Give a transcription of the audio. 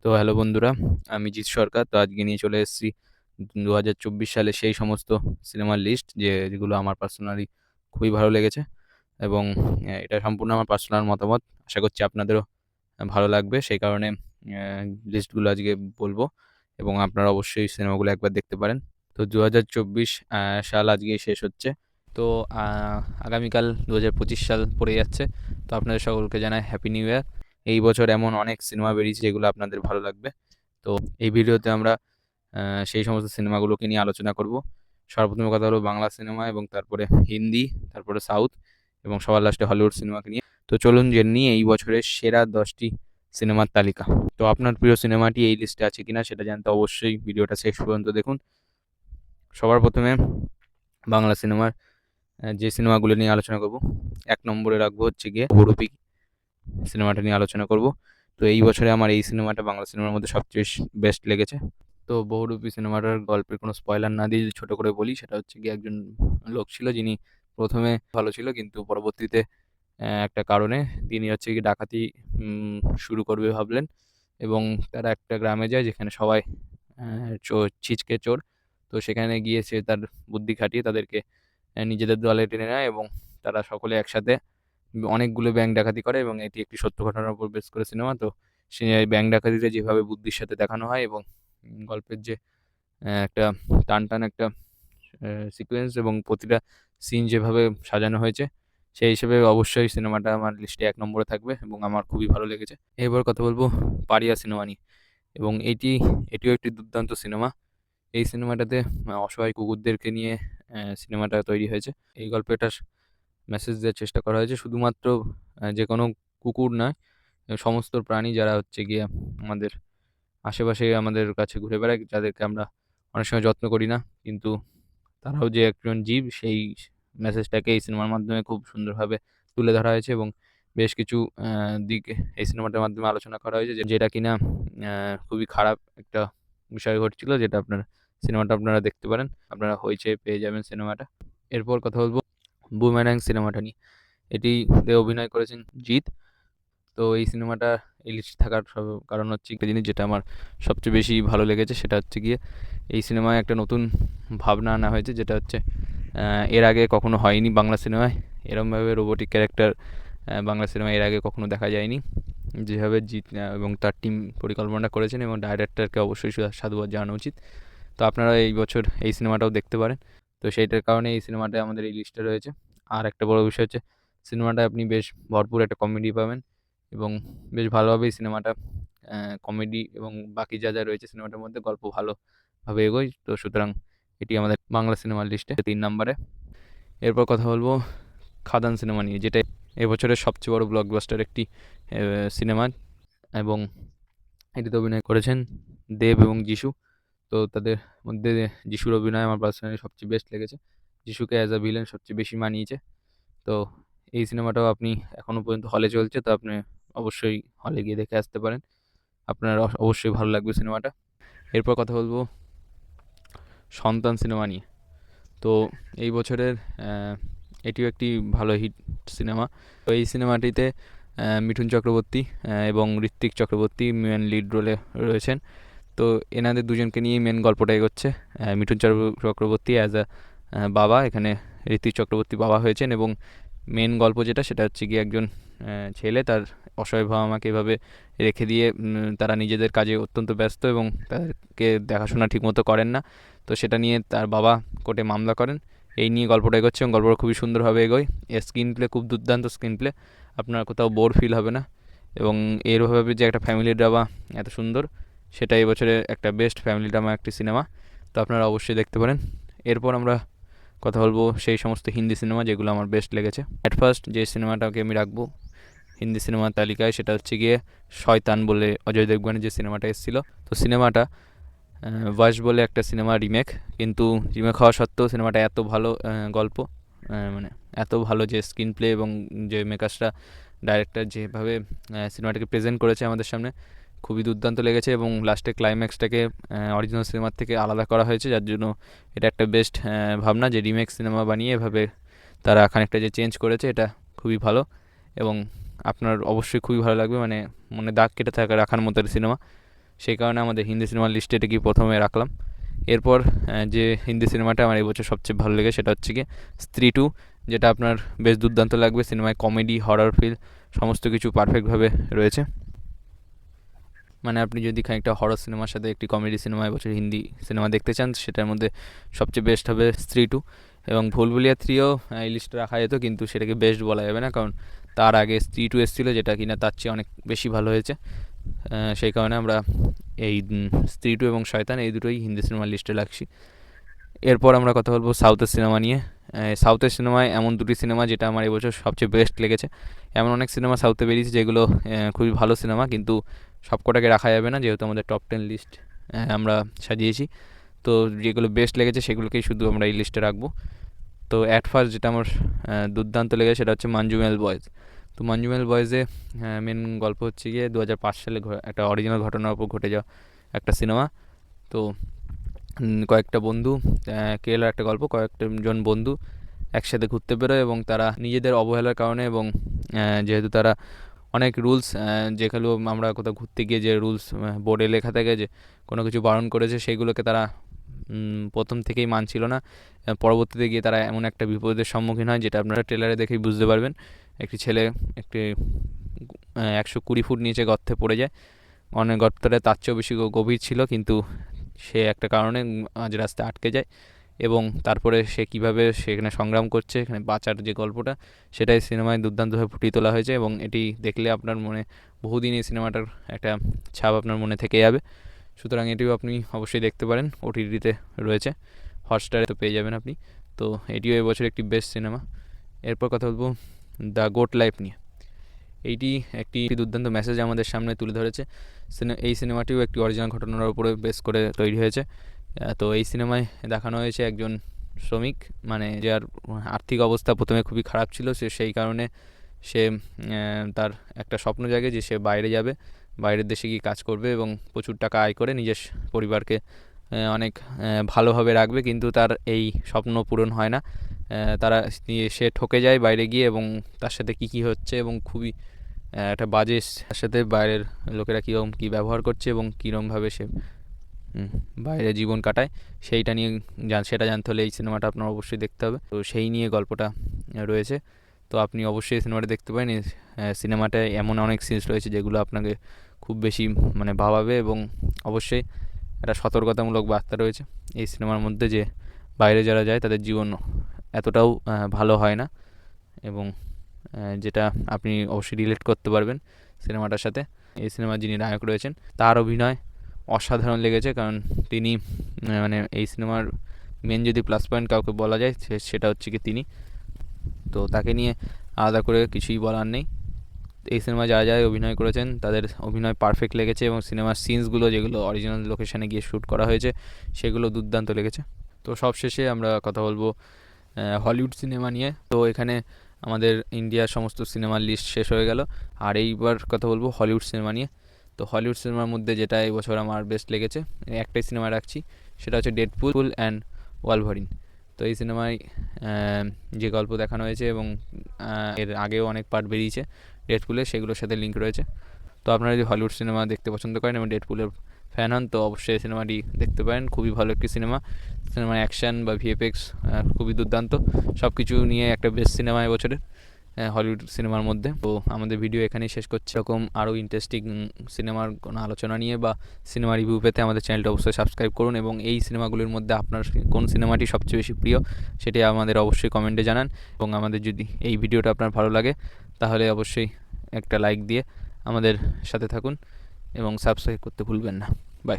তো হ্যালো বন্ধুরা, আমি জিৎ সরকার। তো আজকে নিয়ে চলে এসেছি 2024 সালে সেই সমস্ত সিনেমার লিস্ট যেগুলো আমার পার্সোনালি খুবই ভালো লেগেছে। এবং এটা সম্পূর্ণ আমার পার্সোনাল মতামত। আশা করছি আপনাদেরও ভালো লাগবে। সেই কারণে লিস্টগুলো আজকে বলবো এবং আপনারা অবশ্যই সিনেমাগুলো একবার দেখতে পারেন। তো 2024 সাল আজকে শেষ হচ্ছে। তো আগামীকাল 2025 সাল পড়ে যাচ্ছে। তো আপনাদের সকলকে জানাই হ্যাপি নিউ ইয়ার। এই বছর এমন অনেক সিনেমা বেরিয়েছে যেগুলো আপনাদের ভালো লাগবে। তো এই ভিডিওতে আমরা সেই সমস্ত সিনেমাগুলোকে নিয়ে আলোচনা করব। সর্বপ্রথম কথা হলো বাংলা সিনেমা, এবং তারপরে হিন্দি, তারপরে সাউথ, এবং সবার লাস্টে হলিউড সিনেমাকে নিয়ে। তো চলুন জেনে নিই এই বছরের সেরা 10টি সিনেমার তালিকা। তো আপনার প্রিয় সিনেমাটি এই লিস্টে আছে কিনা সেটা জানতে অবশ্যই ভিডিওটা শেষ পর্যন্ত দেখুন। সবার প্রথমে বাংলা সিনেমার যে সিনেমাগুলো নিয়ে আলোচনা করব, 1 নম্বরে রাখবো হচ্ছে গিয়ে বহুরূপী সিনেমাটা নিয়ে আলোচনা করব। তো এই বছরে আমার এই সিনেমাটা বাংলা সিনেমার মধ্যে সবচেয়ে বেস্ট লেগেছে। তো বহুরূপী সিনেমাটার গল্পের কোনো স্পয়লার না দিয়ে যদি ছোট করে বলি, সেটা হচ্ছে গিয়ে একজন লোক ছিল যিনি প্রথমে ভালো ছিল, কিন্তু পরবর্তীতে একটা কারণে তিনি হচ্ছে কি ডাকাতি শুরু করবে ভাবলেন। এবং তারা একটা গ্রামে যায় যেখানে সবাই চোর, ছিচকে চোর। তো সেখানে গিয়ে সে তার বুদ্ধি খাটিয়ে তাদেরকে নিজেদের দলে টেনে নেয়, এবং তারা সকলে একসাথে অনেকগুলো ব্যাংক ডাকাতি করে। এবং এটি একটি সত্য ঘটনার উপর বেস করে সিনেমা। তো সে ব্যাংক ডাকাতিতে যেভাবে বুদ্ধির সাথে দেখানো হয়, এবং গল্পের যে একটা টান টান একটা সিকোয়েন্স এবং প্রতিটা সিন যেভাবে সাজানো হয়েছে, সেই হিসেবে অবশ্যই সিনেমাটা আমার লিস্টে 1 নম্বরে থাকবে এবং আমার খুবই ভালো লেগেছে। এবার কথা বলবো পারিয়া সিনেমা নিয়ে। এবং এটিও একটি দুর্দান্ত সিনেমা। এই সিনেমাটাতে অসহায় কুকুরদেরকে নিয়ে সিনেমাটা তৈরি হয়েছে। এই গল্পটা মেসেজ দেওয়ার চেষ্টা করা হয়েছে শুধুমাত্র যে কোনো কুকুর নয়, সমস্ত প্রাণী যারা হচ্ছে গিয়ে আমাদের আশেপাশে আমাদের কাছে ঘুরে বেড়ায়, যাদেরকে আমরা অনেক সময় যত্ন করি না, কিন্তু তারাও যে একজন জীব, সেই মেসেজটাকে এই সিনেমার মাধ্যমে খুব সুন্দরভাবে তুলে ধরা হয়েছে। এবং বেশ কিছু দিক এই সিনেমাটার মাধ্যমে আলোচনা করা হয়েছে, যেটা কিনা খুবই খারাপ একটা বিষয় ঘটছিল, যেটা সিনেমাটা আপনারা দেখতে পারেন। আপনারা হইচই পেয়ে যাবেন সিনেমাটা। এরপর কথা বলবো বুমেরাং সিনেমাটা নিয়ে। এটিতে অভিনয় করেছেন জিৎ। তো এই সিনেমাটা এই লিস্টে থাকার কারণ হচ্ছে একটা জিনিস যেটা আমার সবচেয়ে বেশি ভালো লেগেছে, সেটা হচ্ছে গিয়ে এই সিনেমায় একটা নতুন ভাবনা আনা হয়েছে, যেটা হচ্ছে এর আগে কখনো হয়নি বাংলা সিনেমায়। এরমভাবে রোবোটিক ক্যারেক্টার বাংলা সিনেমায় এর আগে কখনো দেখা যায়নি। যেভাবে জিৎ এবং তার টিম পরিকল্পনা করেছেন, এবং ডাইরেক্টরকে অবশ্যই সাধুবাদ জানানো উচিত। তো আপনারা এই বছর এই সিনেমাটাও দেখতে পারেন। তো সেইটার কারণে এই সিনেমাটা আমাদের এই লিস্টে রয়েছে। আর একটা বড় বিষয় হচ্ছে সিনেমাটায় আপনি বেশ ভরপুর একটা কমেডি পাবেন, এবং বেশ ভালোভাবেই সিনেমাটা কমেডি এবং বাকি যা রয়েছে সিনেমাটার মধ্যে গল্প ভালোভাবে এগোয়। তো সুতরাং এটি আমাদের বাংলা সিনেমার লিস্টে 3 নম্বরে। এরপর কথা বলবো খাদান সিনেমা নিয়ে, যেটা এবছরের সবচেয়ে বড় ব্লকবাস্টার একটি সিনেমা। এবং এটিতে অভিনয় করেছেন দেব এবং যিশু। তো তাদের মধ্যে যিশুর অভিনয় আমার পার্সোনালি সবচেয়ে বেস্ট লেগেছে। যিশুকে অ্যাজ আ ভিলেন সবচেয়ে বেশি মানিয়েছে। তো এই সিনেমাটাও আপনি এখনো পর্যন্ত হলে চলছে, তো আপনি অবশ্যই হলে গিয়ে দেখে আসতে পারেন। আপনার অবশ্যই ভালো লাগবে সিনেমাটা। এরপর কথা বলবো সন্তান সিনেমা নিয়ে। তো এই বছরের এটিও একটি ভালো হিট সিনেমা। তো এই সিনেমাটিতে মিঠুন চক্রবর্তী এবং ঋত্বিক চক্রবর্তী মেন লিড রোলে রয়েছেন। তো এনাদের দুজনকে নিয়েই মেন গল্পটা এগোচ্ছে। মিঠুন চক্রবর্তী অ্যাজ আ বাবা, এখানে ঋত্বিক চক্রবর্তী বাবা হয়েছেন। এবং মেন গল্প যেটা, সেটা হচ্ছে কি একজন ছেলে তার অসহায় বাবা মাকে এভাবে রেখে দিয়ে তারা নিজেদের কাজে অত্যন্ত ব্যস্ত, এবং তাদেরকে দেখাশোনা ঠিকমতো করেন না। তো সেটা নিয়ে তার বাবা কোর্টে মামলা করেন। এই নিয়ে গল্পটা এগোচ্ছে, এবং গল্পটা খুবই সুন্দরভাবে এগোয়। এর স্ক্রিন প্লে খুব দুর্দান্ত স্ক্রিন প্লে, আপনার কোথাও বোর ফিল হবে না। এবং এরভাবে যে একটা ফ্যামিলি ড্রামা এত সুন্দর, সেটা এবছরে একটা বেস্ট ফ্যামিলি ড্রামা একটি সিনেমা। তো আপনারা অবশ্যই দেখতে পারেন। এরপর আমরা কথা বলবো সেই সমস্ত হিন্দি সিনেমা যেগুলো আমার বেস্ট লেগেছে। অ্যাট ফার্স্ট যে সিনেমাটাকে আমি রাখবো হিন্দি সিনেমার তালিকায়, সেটা হচ্ছে গিয়ে শয়তান বলে অজয় দেবগনের যে সিনেমাটা এসেছিলো। তো সিনেমাটা ওয়াশ বলে একটা সিনেমা রিমেক, কিন্তু রিমেক হওয়া সত্ত্বেও সিনেমাটা এত ভালো গল্প, মানে এত ভালো যে স্ক্রিন প্লে, এবং যে মেকার্সরা ডাইরেক্টর যেভাবে সিনেমাটাকে প্রেজেন্ট করেছে আমাদের সামনে, খুবই দুর্দান্ত লেগেছে। এবং লাস্টে ক্লাইম্যাক্সটাকে অরিজিনাল সিনেমার থেকে আলাদা করা হয়েছে, যার জন্য এটা একটা বেস্ট ভাবনা যে রিমেক সিনেমা বানিয়ে এভাবে তারা খানিকটা যে চেঞ্জ করেছে, এটা খুবই ভালো। এবং আপনার অবশ্যই খুবই ভালো লাগবে, মানে মনে দাগ কেটে থাকা রাখার মতো সিনেমা। সেই কারণে আমাদের হিন্দি সিনেমার লিস্টে এটাকে প্রথমে রাখলাম। এরপর যে হিন্দি সিনেমাটা আমার এবছর সবচেয়ে ভালো লেগে সেটা হচ্ছে কি স্ত্রী টু, যেটা আপনার বেশ দুর্দান্ত লাগবে। সিনেমায় কমেডি, হরর ফিল সমস্ত কিছু পারফেক্টভাবে রয়েছে। মানে আপনি যদি খানিকটা হরর সিনেমার সাথে একটি কমেডি সিনেমা এবছর হিন্দি সিনেমা দেখতে চান, সেটার মধ্যে সবচেয়ে বেস্ট হবে স্ত্রী টু। এবং ভুলভুলিয়া থ্রিও এই লিস্টে রাখা যেত, কিন্তু সেটাকে বেস্ট বলা যাবে না, কারণ তার আগে স্ত্রী টু এসেছিলো, যেটা কিনা তার চেয়ে অনেক বেশি ভালো হয়েছে। সেই কারণে আমরা এই স্ত্রী টু এবং শয়তান এই দুটোই হিন্দি সিনেমার লিস্টে রাখছি। এরপর আমরা কথা বলবো সাউথের সিনেমা নিয়ে। সাউথের সিনেমায় এমন দুটি সিনেমা যেটা আমার এবছর সবচেয়ে বেস্ট লেগেছে। এমন অনেক সিনেমা সাউথে বেরিয়েছে যেগুলো খুবই ভালো সিনেমা, কিন্তু সবকটাকে রাখা যাবে না, যেহেতু আমাদের টপ 10 লিস্ট আমরা সাজিয়েছি। তো যেগুলো বেস্ট লেগেছে সেগুলোকেই শুধু আমরা এই লিস্টে রাখবো। তো অ্যাট ফার্স্ট যেটা আমার দুর্দান্ত লেগেছে সেটা হচ্ছে মঞ্জুমেল বয়েজ। তো মঞ্জুমেল বয়েজে মেন গল্প হচ্ছে গিয়ে 2005 সালে একটা অরিজিনাল ঘটনার উপর ঘটে যাওয়া একটা সিনেমা। তো কয়েকটা বন্ধু, কেরালার একটা গল্প, কয়েকজন বন্ধু একসাথে ঘুরতে বেরোয় এবং তারা নিজেদের অবহেলার কারণে এবং যেহেতু তারা অনেক রুলস, যেগুলো আমরা কোথাও ঘুরতে গিয়ে যে রুলস বোর্ডে লেখা থাকে যে কোনো কিছু বারণ করেছে, সেইগুলোকে তারা প্রথম থেকেই মানছিল না। পরবর্তীতে গিয়ে তারা এমন একটা বিপদের সম্মুখীন হয়, যেটা আপনারা ট্রেলারে দেখেই বুঝতে পারবেন। একটি ছেলে একটি 120 ফুট নিচে গর্তে পড়ে যায়। অনেক গর্তটা তার চেয়েও বেশি গভীর ছিল, কিন্তু সে একটা কারণে মাঝ রাস্তায় আটকে যায় এবং তারপরে সে কীভাবে সেখানে সংগ্রাম করছে, এখানে বাঁচার যে গল্পটা, সেটাই সিনেমায় দুর্দান্তভাবে ফুটিয়ে তোলা হয়েছে। এবং এটি দেখলে আপনার মনে বহুদিন এই সিনেমাটার একটা ছাপ আপনার মনে থেকে যাবে। সুতরাং এটিও আপনি অবশ্যই দেখতে পারেন, ওটিটিতে রয়েছে, হটস্টারে তো পেয়ে যাবেন আপনি। তো এটিও এবছর একটি বেস্ট সিনেমা। এরপর কথা বলবো দ্য গোট লাইফ নিয়ে। এইটি একটি দুর্দান্ত মেসেজ আমাদের সামনে তুলে ধরেছে। এই সিনেমাটিও একটি অরিজিনাল ঘটনার উপরে বেস করে তৈরি হয়েছে। তো এই সিনেমায় দেখানো হয়েছে একজন শ্রমিক, মানে যার আর্থিক অবস্থা প্রথমে খুবই খারাপ ছিল, সেই কারণে সে তার একটা স্বপ্ন জাগে যে সে বাইরে যাবে, বাইরের দেশে গিয়ে কাজ করবে এবং প্রচুর টাকা আয় করে নিজের পরিবারকে অনেক ভালোভাবে রাখবে। কিন্তু তার এই স্বপ্ন পূরণ হয় না। সে ঠকে যায় বাইরে গিয়ে, এবং তার সাথে কী হচ্ছে এবং খুবই একটা বাজে, তার সাথে বাইরের লোকেরা কীরকম কী ব্যবহার করছে এবং কীরকমভাবে সে বাইরে জীবন কাটায়, সেইটা নিয়ে সেটা জানতে হলে এই সিনেমাটা আপনার অবশ্যই দেখতে হবে। তো সেই নিয়ে গল্পটা রয়েছে। তো আপনি অবশ্যই এই সিনেমাটা দেখতে পারেন। সিনেমাটায় এমন অনেক সিনস রয়েছে যেগুলো আপনাকে খুব বেশি মানে ভাবাবে, এবং অবশ্যই একটা সতর্কতামূলক বার্তা রয়েছে এই সিনেমার মধ্যে, যে বাইরে যারা যায় তাদের জীবন এতটাও ভালো হয় না, এবং যেটা আপনি অবশ্যই রিলেট করতে পারবেন সিনেমাটার সাথে। এই সিনেমার যিনি নায়ক রয়েছেন তার অভিনয় অসাধারণ লেগেছে, কারণ তিনি মানে এই সিনেমার মেন যদি প্লাস পয়েন্ট কাউকে বলা যায় সেটা হচ্ছে কি তিনি। তো তাকে নিয়ে আলাদা করে কিছুই বলার নেই। এই সিনেমা যারা যারা অভিনয় করেছেন তাদের অভিনয় পারফেক্ট লেগেছে, এবং সিনেমার সিনসগুলো যেগুলো অরিজিনাল লোকেশানে গিয়ে শ্যুট করা হয়েছে সেগুলো দুর্দান্ত লেগেছে। তো সবশেষে আমরা কথা বলবো হলিউড সিনেমা নিয়ে। তো এখানে আমাদের ইন্ডিয়ার সমস্ত সিনেমার লিস্ট শেষ হয়ে গেল, আর এইবার কথা বলবো হলিউড সিনেমা নিয়ে। তো হলিউড সিনেমার মধ্যে যেটা এই বছর আমার বেস্ট লেগেছে, একটাই সিনেমা রাখছি, সেটা হচ্ছে ডেডপুল অ্যান্ড ওয়ালভারিন। তো এই সিনেমায় যে গল্প দেখানো হয়েছে এবং এর আগেও অনেক পার্ট বেরিয়েছে ডেডপুলের, সেগুলোর সাথে লিঙ্ক রয়েছে। তো আপনারা যদি হলিউড সিনেমা দেখতে পছন্দ করেন এবং ডেডপুলের ফ্যান হন, তো অবশ্যই এই সিনেমাটি দেখতে পারেন। খুবই ভালো একটি সিনেমার অ্যাকশান বা ভিএফএক্স খুবই দুর্দান্ত, সব কিছু নিয়ে একটা বেস্ট সিনেমা এবছরের হলিউড সিনেমার মধ্যে। তো আমাদের ভিডিও এখানেই শেষ করছি। এরকম আরও ইন্টারেস্টিং সিনেমার কোনো আলোচনা নিয়ে বা সিনেমা রিভিউ পেতে আমাদের চ্যানেলটা অবশ্যই সাবস্ক্রাইব করুন, এবং এই সিনেমাগুলির মধ্যে আপনার কোন সিনেমাটি সবচেয়ে বেশি প্রিয় সেটি আমাদের অবশ্যই কমেন্টে জানান। এবং আমাদের যদি এই ভিডিওটা আপনার ভালো লাগে তাহলে অবশ্যই একটা লাইক দিয়ে আমাদের সাথে থাকুন এবং সাবস্ক্রাইব করতে ভুলবেন না। বাই।